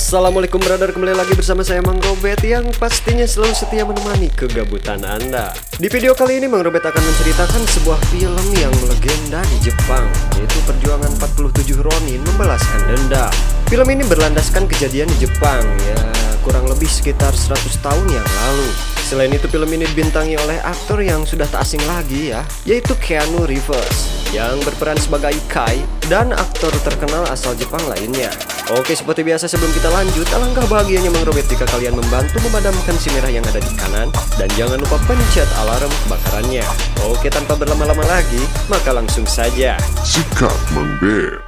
Assalamualaikum brother, kembali lagi bersama saya Mang Robert yang pastinya selalu setia menemani kegabutan Anda. Di video kali ini Mang Robert akan menceritakan sebuah film yang legenda di Jepang, yaitu Perjuangan 47 Ronin Membalaskan Dendam. Film ini berlandaskan kejadian di Jepang, ya kurang lebih sekitar 100 tahun yang lalu. Selain itu film ini dibintangi oleh aktor yang sudah tak asing lagi ya, yaitu Keanu Reeves yang berperan sebagai Kai dan aktor terkenal asal Jepang lainnya. Oke, seperti biasa sebelum kita lanjut, alangkah bahagianya Mang Robert jika kalian membantu memadamkan si merah yang ada di kanan, dan jangan lupa pencet alarm kebakarannya. Oke, tanpa berlama-lama lagi, maka langsung saja. Sikap Mang Beb.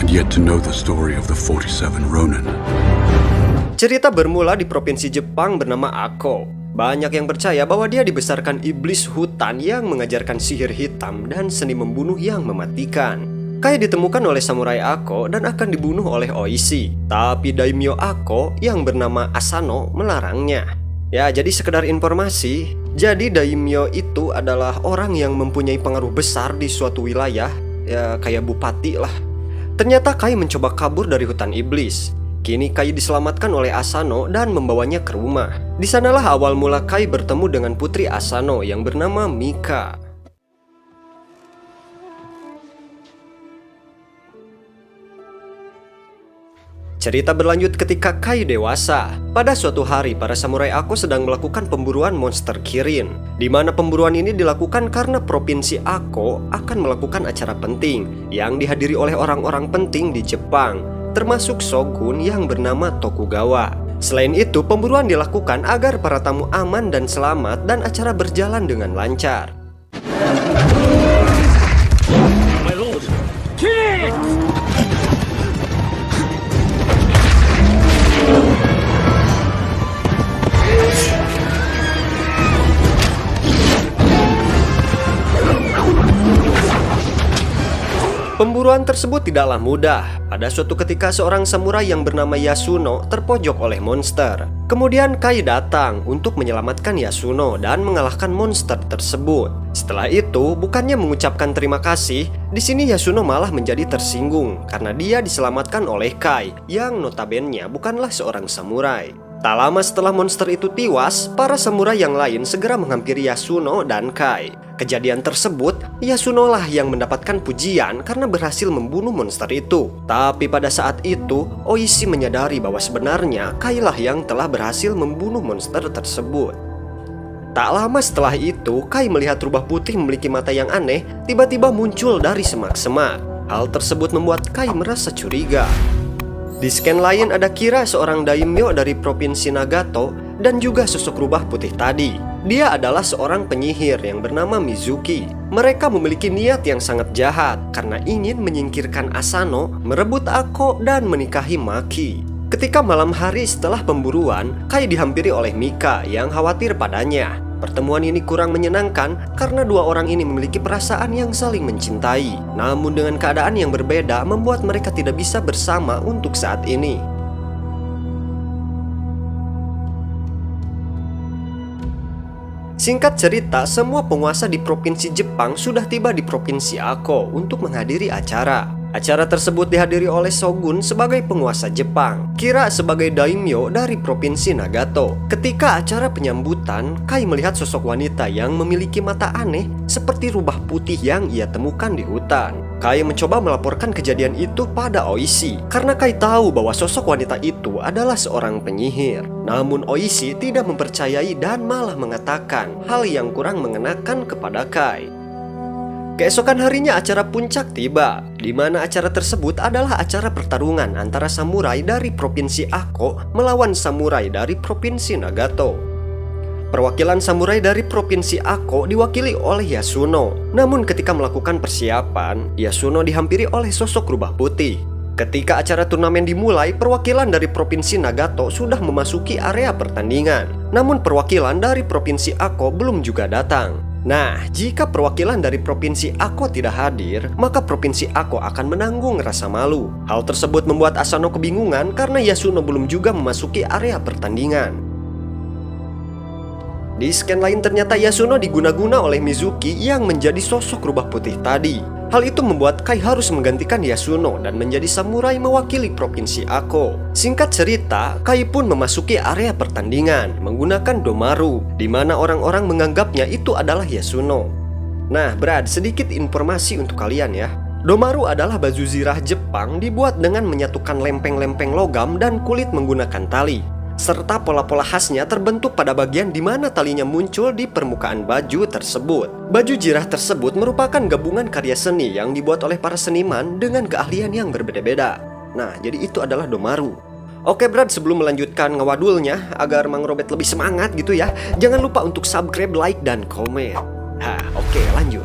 And yet to know the story of the 47 Ronin. Cerita bermula di provinsi Jepang bernama Ako. Banyak yang percaya bahwa dia dibesarkan iblis hutan yang mengajarkan sihir hitam dan seni membunuh yang mematikan. Kai ditemukan oleh samurai Ako dan akan dibunuh oleh Oishi. Tapi daimyo Ako yang bernama Asano melarangnya. Ya, jadi sekedar informasi, jadi daimyo itu adalah orang yang mempunyai pengaruh besar di suatu wilayah, ya kayak bupati lah. Ternyata Kai mencoba kabur dari hutan iblis. Kini Kai diselamatkan oleh Asano dan membawanya ke rumah. Di sanalah awal mula Kai bertemu dengan putri Asano yang bernama Mika. Cerita berlanjut ketika Kai dewasa. Pada suatu hari, para samurai Ako sedang melakukan pemburuan monster Kirin, di mana pemburuan ini dilakukan karena provinsi Ako akan melakukan acara penting yang dihadiri oleh orang-orang penting di Jepang, termasuk shogun yang bernama Tokugawa. Selain itu, pemburuan dilakukan agar para tamu aman dan selamat dan acara berjalan dengan lancar. My lord, kill it! Pemburuan tersebut tidaklah mudah. Pada suatu ketika seorang samurai yang bernama Yasuno terpojok oleh monster. Kemudian Kai datang untuk menyelamatkan Yasuno dan mengalahkan monster tersebut. Setelah itu, bukannya mengucapkan terima kasih, di sini Yasuno malah menjadi tersinggung karena dia diselamatkan oleh Kai yang notabene bukanlah seorang samurai. Tak lama setelah monster itu tewas, para samurai yang lain segera menghampiri Yasuno dan Kai. Kejadian tersebut, Yasuno lah yang mendapatkan pujian karena berhasil membunuh monster itu. Tapi pada saat itu, Oishi menyadari bahwa sebenarnya Kai lah yang telah berhasil membunuh monster tersebut. Tak lama setelah itu, Kai melihat rubah putih memiliki mata yang aneh tiba-tiba muncul dari semak-semak. Hal tersebut membuat Kai merasa curiga. Di scan lain ada Kira, seorang daimyo dari provinsi Nagato, dan juga sosok rubah putih tadi. Dia adalah seorang penyihir yang bernama Mizuki. Mereka memiliki niat yang sangat jahat karena ingin menyingkirkan Asano, merebut Ako, dan menikahi Maki. Ketika malam hari setelah pemburuan, Kai dihampiri oleh Mika yang khawatir padanya. Pertemuan ini kurang menyenangkan karena dua orang ini memiliki perasaan yang saling mencintai. Namun dengan keadaan yang berbeda membuat mereka tidak bisa bersama untuk saat ini. Singkat cerita, semua penguasa di provinsi Jepang sudah tiba di provinsi Ako untuk menghadiri acara. Acara tersebut dihadiri oleh shogun sebagai penguasa Jepang, Kira sebagai daimyo dari provinsi Nagato. Ketika acara penyambutan, Kai melihat sosok wanita yang memiliki mata aneh seperti rubah putih yang ia temukan di hutan. Kai mencoba melaporkan kejadian itu pada Oishi karena Kai tahu bahwa sosok wanita itu adalah seorang penyihir. Namun Oishi tidak mempercayai dan malah mengatakan hal yang kurang mengenakan kepada Kai. Keesokan harinya acara puncak tiba, di mana acara tersebut adalah acara pertarungan antara samurai dari provinsi Ako melawan samurai dari provinsi Nagato. Perwakilan samurai dari provinsi Ako diwakili oleh Yasuno. Namun ketika melakukan persiapan, Yasuno dihampiri oleh sosok rubah putih. Ketika acara turnamen dimulai, perwakilan dari provinsi Nagato sudah memasuki area pertandingan. Namun perwakilan dari provinsi Ako belum juga datang. Nah, jika perwakilan dari provinsi Ako tidak hadir, maka provinsi Ako akan menanggung rasa malu. Hal tersebut membuat Asano kebingungan karena Yasuno belum juga memasuki area pertandingan. Di scan lain ternyata Yasuno diguna-guna oleh Mizuki yang menjadi sosok rubah putih tadi. Hal itu membuat Kai harus menggantikan Yasuno dan menjadi samurai mewakili provinsi Ako. Singkat cerita, Kai pun memasuki area pertandingan menggunakan Domaru, di mana orang-orang menganggapnya itu adalah Yasuno. Nah, Brad, sedikit informasi untuk kalian ya. Domaru adalah baju zirah Jepang dibuat dengan menyatukan lempeng-lempeng logam dan kulit menggunakan tali, serta pola-pola khasnya terbentuk pada bagian di mana talinya muncul di permukaan baju tersebut. Baju zirah tersebut merupakan gabungan karya seni yang dibuat oleh para seniman dengan keahlian yang berbeda-beda. Nah, jadi itu adalah Domaru. Oke Brad, sebelum melanjutkan ngewadulnya, agar Mang Robert lebih semangat gitu ya, jangan lupa untuk subscribe, like, dan komen. Oke, lanjut.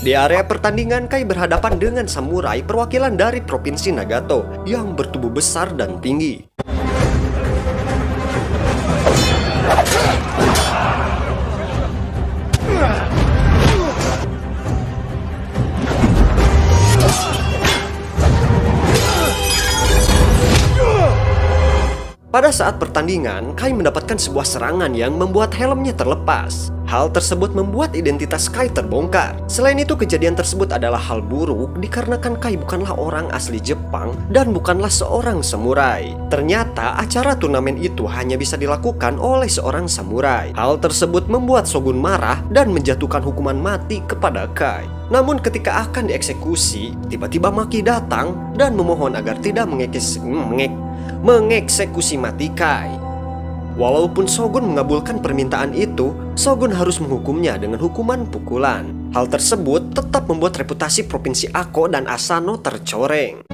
Di area pertandingan, Kai berhadapan dengan samurai perwakilan dari Provinsi Nagato yang bertubuh besar dan tinggi. Pada saat pertandingan, Kai mendapatkan sebuah serangan yang membuat helmnya terlepas. Hal tersebut membuat identitas Kai terbongkar. Selain itu, kejadian tersebut adalah hal buruk dikarenakan Kai bukanlah orang asli Jepang dan bukanlah seorang samurai. Ternyata acara turnamen itu hanya bisa dilakukan oleh seorang samurai. Hal tersebut membuat Shogun marah dan menjatuhkan hukuman mati kepada Kai. Namun ketika akan dieksekusi, tiba-tiba Maki datang dan memohon agar tidak mengeksekusi mati Kai. Walaupun Shogun mengabulkan permintaan itu, Shogun harus menghukumnya dengan hukuman pukulan. Hal tersebut tetap membuat reputasi Provinsi Ako dan Asano tercoreng.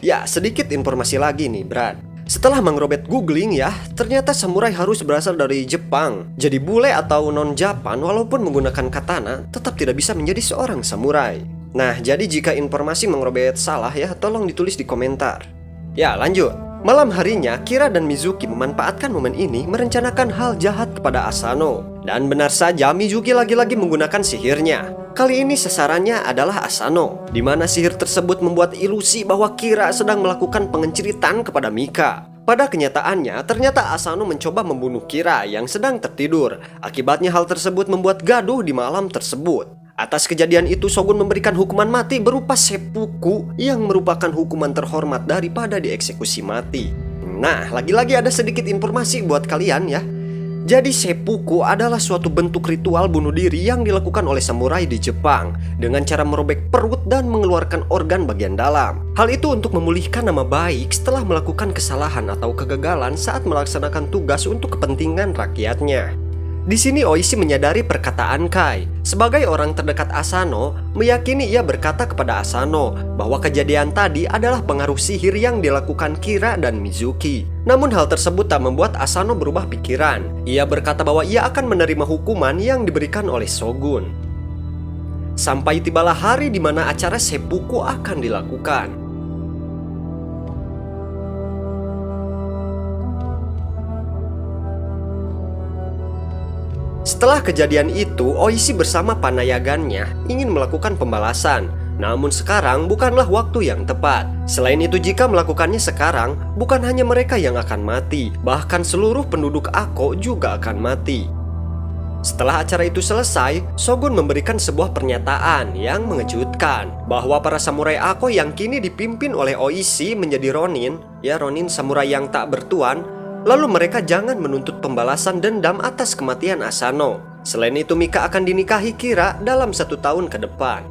Ya, sedikit informasi lagi nih, Brad. Setelah Mang Robert googling ya, ternyata samurai harus berasal dari Jepang. Jadi bule atau non-Japan walaupun menggunakan katana tetap tidak bisa menjadi seorang samurai. Nah, jadi jika informasi Mang Robert salah ya, tolong ditulis di komentar. Ya, lanjut. Malam harinya, Kira dan Mizuki memanfaatkan momen ini merencanakan hal jahat kepada Asano. Dan benar saja, Mizuki lagi-lagi menggunakan sihirnya. Kali ini sasarannya adalah Asano, di mana sihir tersebut membuat ilusi bahwa Kira sedang melakukan pengenciritan kepada Mika. Pada kenyataannya, ternyata Asano mencoba membunuh Kira yang sedang tertidur. Akibatnya hal tersebut membuat gaduh di malam tersebut. Atas kejadian itu, Shogun memberikan hukuman mati berupa seppuku yang merupakan hukuman terhormat daripada dieksekusi mati. Nah, lagi-lagi ada sedikit informasi buat kalian ya. Jadi seppuku adalah suatu bentuk ritual bunuh diri yang dilakukan oleh samurai di Jepang dengan cara merobek perut dan mengeluarkan organ bagian dalam. Hal itu untuk memulihkan nama baik setelah melakukan kesalahan atau kegagalan saat melaksanakan tugas untuk kepentingan rakyatnya. Di sini Oishi menyadari perkataan Kai. Sebagai orang terdekat Asano, meyakini ia berkata kepada Asano bahwa kejadian tadi adalah pengaruh sihir yang dilakukan Kira dan Mizuki. Namun hal tersebut tak membuat Asano berubah pikiran. Ia berkata bahwa ia akan menerima hukuman yang diberikan oleh Shogun. Sampai tibalah hari di mana acara seppuku akan dilakukan. Setelah kejadian itu, Oishi bersama panayagannya ingin melakukan pembalasan. Namun sekarang bukanlah waktu yang tepat. Selain itu, jika melakukannya sekarang, bukan hanya mereka yang akan mati, bahkan seluruh penduduk Ako juga akan mati. Setelah acara itu selesai, Shogun memberikan sebuah pernyataan yang mengejutkan bahwa para samurai Ako yang kini dipimpin oleh Oishi menjadi Ronin, ya Ronin samurai yang tak bertuan. Lalu mereka jangan menuntut pembalasan dendam atas kematian Asano. Selain itu, Mika akan dinikahi Kira dalam 1 tahun ke depan.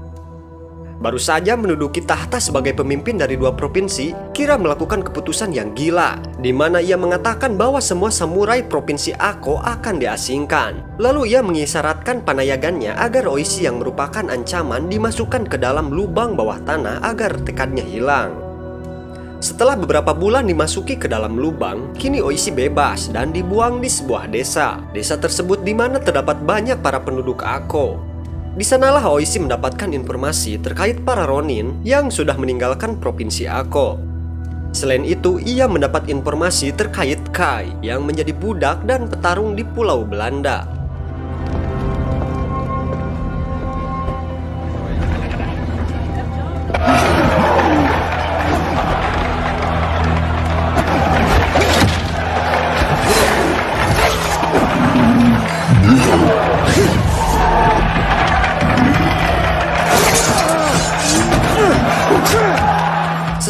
Baru saja menduduki tahta sebagai pemimpin dari 2 provinsi, Kira melakukan keputusan yang gila, di mana ia mengatakan bahwa semua samurai provinsi Ako akan diasingkan. Lalu ia mengisyaratkan panayagannya agar Oishi yang merupakan ancaman dimasukkan ke dalam lubang bawah tanah agar tekadnya hilang. Setelah beberapa bulan dimasuki ke dalam lubang, kini Oishi bebas dan dibuang di sebuah desa. Desa tersebut di mana terdapat banyak para penduduk Ako. Di sanalah Oishi mendapatkan informasi terkait para Ronin yang sudah meninggalkan provinsi Ako. Selain itu, ia mendapat informasi terkait Kai yang menjadi budak dan petarung di Pulau Belanda.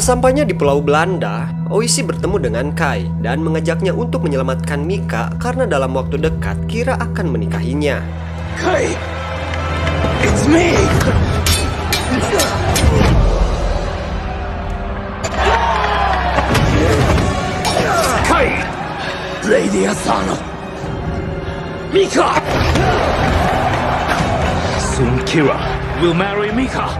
Sesampainya di Pulau Belanda, Oishi bertemu dengan Kai dan mengajaknya untuk menyelamatkan Mika karena dalam waktu dekat Kira akan menikahinya. Kai! It's me! Kai! Lady Asano! Mika! Soon Kira will marry Mika!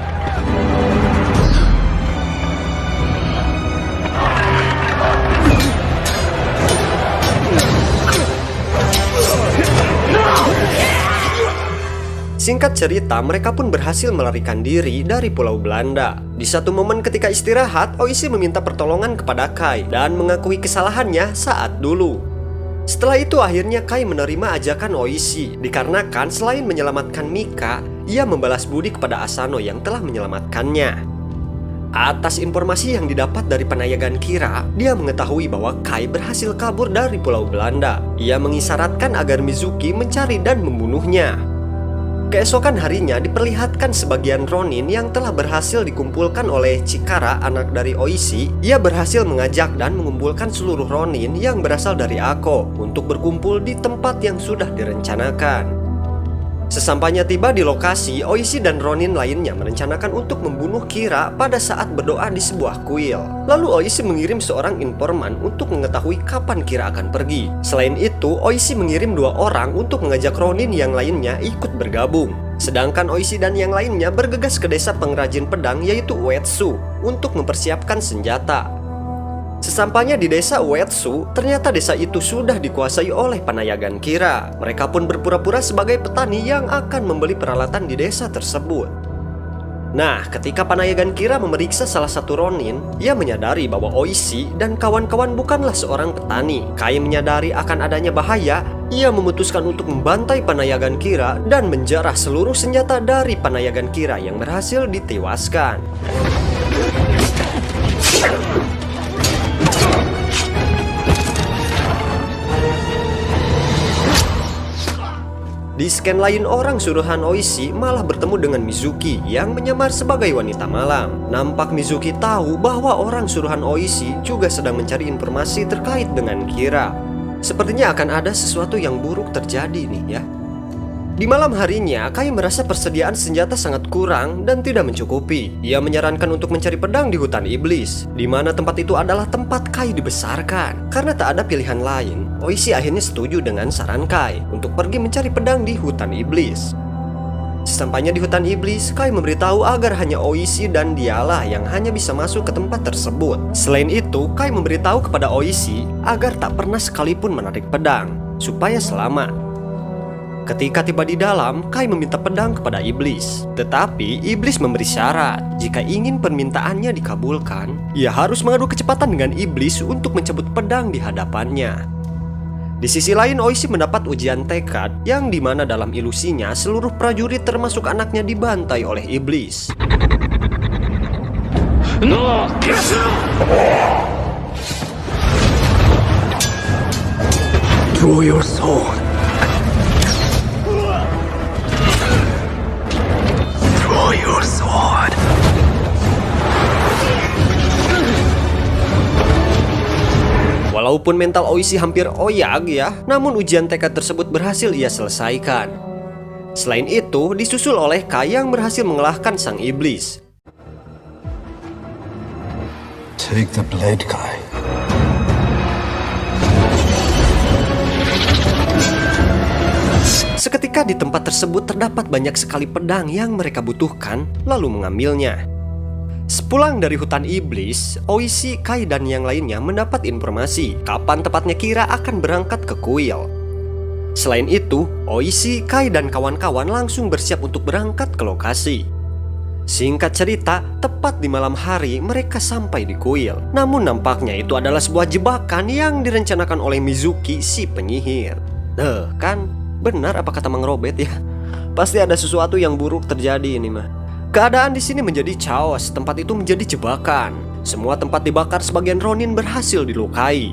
Singkat cerita, mereka pun berhasil melarikan diri dari Pulau Belanda. Di satu momen ketika istirahat, Oishi meminta pertolongan kepada Kai dan mengakui kesalahannya saat dulu. Setelah itu akhirnya Kai menerima ajakan Oishi, dikarenakan selain menyelamatkan Mika, ia membalas budi kepada Asano yang telah menyelamatkannya. Atas informasi yang didapat dari penayagan Kira, dia mengetahui bahwa Kai berhasil kabur dari Pulau Belanda. Ia mengisyaratkan agar Mizuki mencari dan membunuhnya. Keesokan harinya diperlihatkan sebagian Ronin yang telah berhasil dikumpulkan oleh Chikara, anak dari Oishi. Ia berhasil mengajak dan mengumpulkan seluruh Ronin yang berasal dari Ako untuk berkumpul di tempat yang sudah direncanakan. Sesampainya tiba di lokasi, Oishi dan Ronin lainnya merencanakan untuk membunuh Kira pada saat berdoa di sebuah kuil. Lalu Oishi mengirim seorang informan untuk mengetahui kapan Kira akan pergi. Selain itu, Oishi mengirim 2 orang untuk mengajak Ronin yang lainnya ikut bergabung. Sedangkan Oishi dan yang lainnya bergegas ke desa pengrajin pedang yaitu Uetsu untuk mempersiapkan senjata. Sesampainya di desa Uetsu, ternyata desa itu sudah dikuasai oleh penayagan Kira. Mereka pun berpura-pura sebagai petani yang akan membeli peralatan di desa tersebut. Nah, ketika penayagan Kira memeriksa salah satu Ronin, ia menyadari bahwa Oishi dan kawan-kawan bukanlah seorang petani. Kai menyadari akan adanya bahaya, ia memutuskan untuk membantai penayagan Kira dan menjarah seluruh senjata dari penayagan Kira yang berhasil ditewaskan. Di scan lain, orang suruhan Oishi malah bertemu dengan Mizuki yang menyamar sebagai wanita malam. Nampak Mizuki tahu bahwa orang suruhan Oishi juga sedang mencari informasi terkait dengan Kira. Sepertinya akan ada sesuatu yang buruk terjadi nih ya. Di malam harinya, Kai merasa persediaan senjata sangat kurang dan tidak mencukupi. Ia menyarankan untuk mencari pedang di hutan iblis, di mana tempat itu adalah tempat Kai dibesarkan. Karena tak ada pilihan lain, Oishi akhirnya setuju dengan saran Kai untuk pergi mencari pedang di hutan iblis. Sesampainya di hutan iblis, Kai memberitahu agar hanya Oishi dan dialah yang hanya bisa masuk ke tempat tersebut. Selain itu, Kai memberitahu kepada Oishi agar tak pernah sekalipun menarik pedang, supaya selamat. Ketika tiba di dalam, Kai meminta pedang kepada iblis. Tetapi iblis memberi syarat, jika ingin permintaannya dikabulkan, ia harus mengadu kecepatan dengan iblis untuk mencabut pedang di hadapannya. Di sisi lain, Oishi mendapat ujian tekad yang dimana dalam ilusinya seluruh prajurit termasuk anaknya dibantai oleh iblis. No! Draw your sword. Draw your sword. Walaupun mental Oishi hampir oyag ya, namun ujian tekad tersebut berhasil ia selesaikan. Selain itu, disusul oleh Kai yang berhasil mengalahkan sang iblis. Take the blade, Kai. Seketika di tempat tersebut terdapat banyak sekali pedang yang mereka butuhkan, lalu mengambilnya. Sepulang dari hutan iblis, Oishi, Kai, dan yang lainnya mendapat informasi kapan tepatnya Kira akan berangkat ke kuil. Selain itu, Oishi, Kai, dan kawan-kawan langsung bersiap untuk berangkat ke lokasi. Singkat cerita, tepat di malam hari mereka sampai di kuil. Namun nampaknya itu adalah sebuah jebakan yang direncanakan oleh Mizuki si penyihir. Kan benar apa kata Mang Robert ya? Pasti ada sesuatu yang buruk terjadi ini mah. Keadaan di sini menjadi chaos, tempat itu menjadi jebakan. Semua tempat dibakar, sebagian Ronin berhasil dilukai.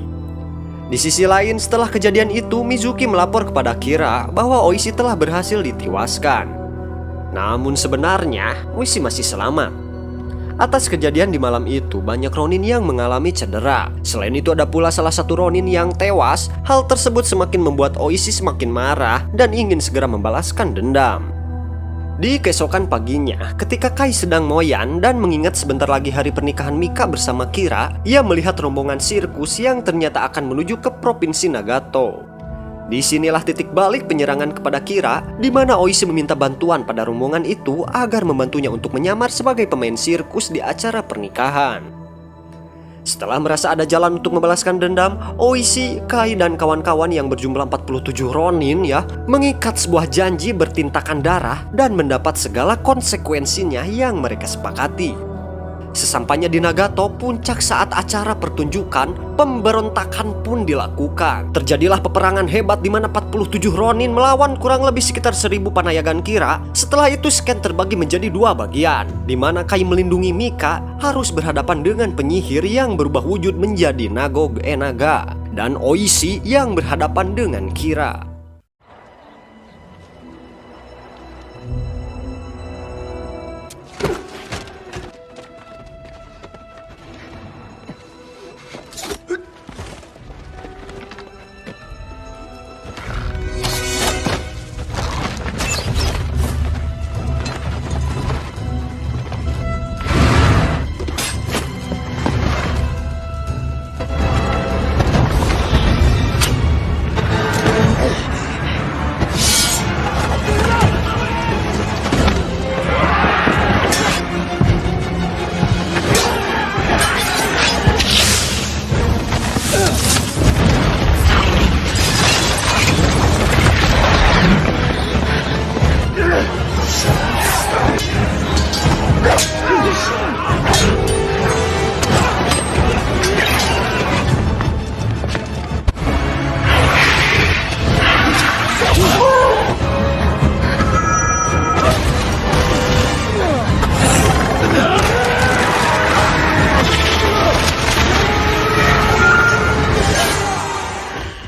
Di sisi lain, setelah kejadian itu, Mizuki melapor kepada Kira bahwa Oishi telah berhasil ditiwaskan. Namun sebenarnya, Oishi masih selamat. Atas kejadian di malam itu, banyak Ronin yang mengalami cedera. Selain itu ada pula salah satu Ronin yang tewas. Hal tersebut semakin membuat Oishi semakin marah dan ingin segera membalaskan dendam. Di keesokan paginya, ketika Kai sedang moyan dan mengingat sebentar lagi hari pernikahan Mika bersama Kira, ia melihat rombongan sirkus yang ternyata akan menuju ke provinsi Nagato. Disinilah titik balik penyerangan kepada Kira, di mana Oishi meminta bantuan pada rombongan itu agar membantunya untuk menyamar sebagai pemain sirkus di acara pernikahan. Setelah merasa ada jalan untuk membalaskan dendam, Oishi, Kai, dan kawan-kawan yang berjumlah 47 Ronin mengikat sebuah janji bertintakan darah dan mendapat segala konsekuensinya yang mereka sepakati. Sesampainya di Nagato, puncak saat acara pertunjukan, pemberontakan pun dilakukan. Terjadilah peperangan hebat di mana 47 Ronin melawan kurang lebih sekitar 1000 panayagan Kira. Setelah itu scan terbagi menjadi 2 bagian, di mana Kai melindungi Mika harus berhadapan dengan penyihir yang berubah wujud menjadi Nagog Enaga, dan Oishi yang berhadapan dengan Kira.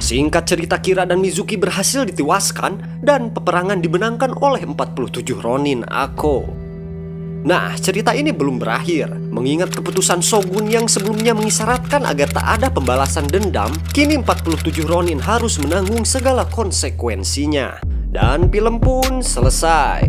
Singkat cerita, Kira dan Mizuki berhasil ditiwaskan dan peperangan dimenangkan oleh 47 Ronin Ako. Nah, cerita ini belum berakhir. Mengingat keputusan Shogun yang sebelumnya mengisyaratkan agar tak ada pembalasan dendam, kini 47 Ronin harus menanggung segala konsekuensinya. Dan film pun selesai.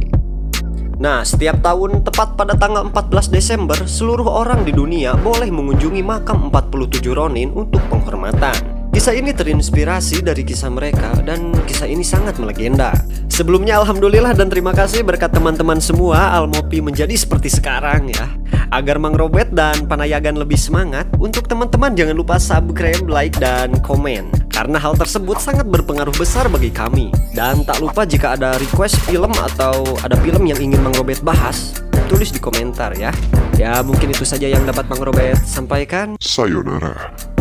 Nah, setiap tahun tepat pada tanggal 14 Desember, seluruh orang di dunia boleh mengunjungi makam 47 Ronin untuk penghormatan. Kisah ini terinspirasi dari kisah mereka dan kisah ini sangat melegenda. Sebelumnya alhamdulillah dan terima kasih berkat teman-teman semua Almopi menjadi seperti sekarang ya. Agar Mang Robert dan Panayagan lebih semangat, untuk teman-teman jangan lupa subscribe, like, dan komen. Karena hal tersebut sangat berpengaruh besar bagi kami. Dan tak lupa jika ada request film atau ada film yang ingin Mang Robert bahas, tulis di komentar ya. Ya mungkin itu saja yang dapat Mang Robert sampaikan. Sayonara.